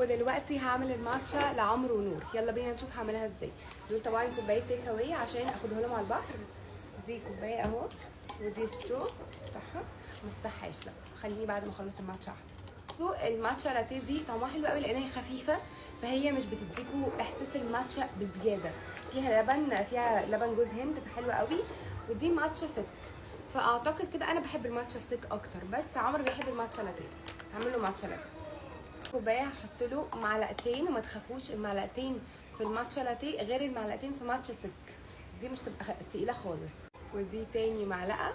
ودلوقتي هعمل الماتشا لعمرو ونور. يلا بينا نشوف هعملها ازاي. دول طبعا كوبايه تيك اواي عشان اخدها لهم على البحر. دي كوبايه اهو، ودي سترو بتاعها. ما افتحهاش، لا خليني بعد ما اخلص الماتشا احسن. الماتشا لاتيه دي طعمها حلو قوي لان هي خفيفه، فهي مش بتديكوا احساس الماتشا بزياده. فيها لبن جوز هند، فحلوه قوي. ودي ماتشا سك، فاعتقد كده انا بحب الماتشا ستيك اكتر، بس عمرو بيحب الماتشا لاتيه. هعمل له ماتشا لاتيه. كوبايه هحط له معلقتين، وما تخافوش المعلقتين في الماتشا لاتيه غير المعلقتين في ماتشا سك، دي مش تبقى تقيله خالص. ودي تاني معلقه.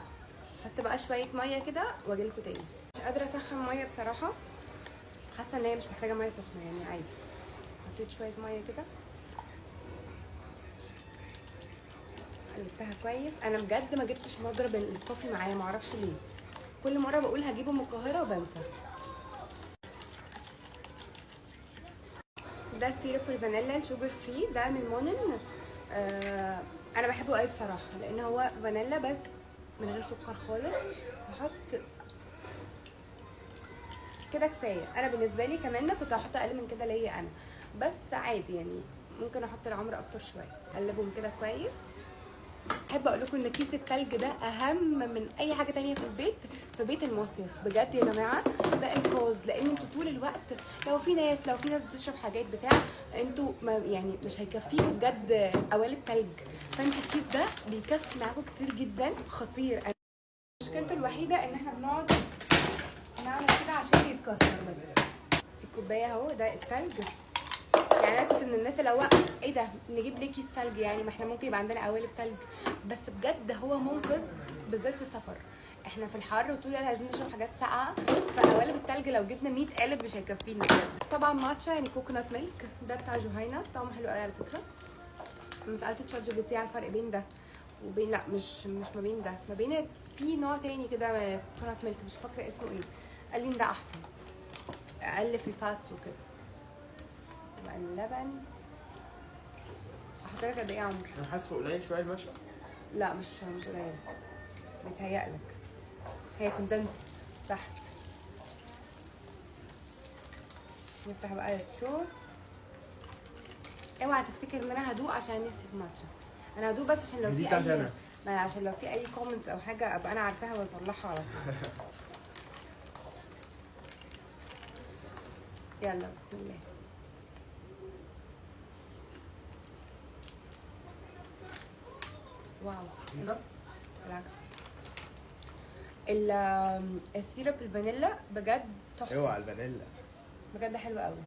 حط بقى شويه ميه كده واجيلكوا تاني. مش قادره اسخن ميه بصراحه، حاسه ان هي مش محتاجه ميه سخنه يعني عادي. حطيت شويه ميه كده، قلبتها كويس. انا بجد ما جبتش مضرب الكوفي معايا، معرفش ليه، كل مره بقول هجيبه من القاهره وبنسى. ده سيرب الفانيلا الشوجر فري، ده من مونن. انا بحبه قوي بصراحه لان هو فانيلا بس من غير سكر خالص. هحط كده كفايه. انا بالنسبه لي كمان كنت هحط اقل من كده ليا انا، بس عادي يعني ممكن احط لعمر اكتر شويه. اقلبهم كده كويس. احب اقول لكم ان كيس التلج ده اهم من اي حاجه تانية في البيت، في بيت المصيف بجد يا جماعه. ده انقاذ، لان انتوا طول الوقت لو في ناس بتشرب حاجات بتاع، انتوا يعني مش هيكفيكوا بجد قوالب تلج. فانتوا الكيس ده بيكفي معاكم كتير جدا، خطير. مشكلته الوحيده ان احنا بنقعد نعمل كده عشان يتكسر بس. الكوبايه اهو، ده التلج. يعني انا كنت من الناس اللي هو ايه ده نجيب ليه كيس تلج، يعني ما احنا ممكن يبقى عندنا قوالب تلج. بس بجد هو منقذ بالذات في السفر، احنا في الحر وطول الوقت عايزين نشرب حاجات ساقعه، فقوالب التلج لو جبنا 100 قالب مش هيكفينا بجد. طبعا ماتشا يعني كوكونات ميلك، ده بتاع جهينه، طعمه حلو قوي على فكره. انا سالت تشات جي بي تي على الفرق بين ده وبين، لا مش ما بين ده، ما بين في نوع تاني كده كوكونات ميلك مش فاكره اسمه ايه. قال لي ان ده احسن، اقل في الفاتس وكده. بقى اللبن احط لك قد ايه يا عمرو؟ انا حاسه قليل شويه الماتشا. لا مش قليل، متهيألك. هي كوندنسد تحت. نفتح بقى السترو. اوعى تفتكر ان انا هدوق عشان نفسي في ماتشا، انا هدوق بس عشان لو في اي عشان لو في اي كومنتس او حاجه ابقى انا عارفاها واصلحها على طول. يلا بسم الله. واو بالعكس. السيرب الفانيلا بجد تحفه. اوعى الفانيلا بجد حلو قوي.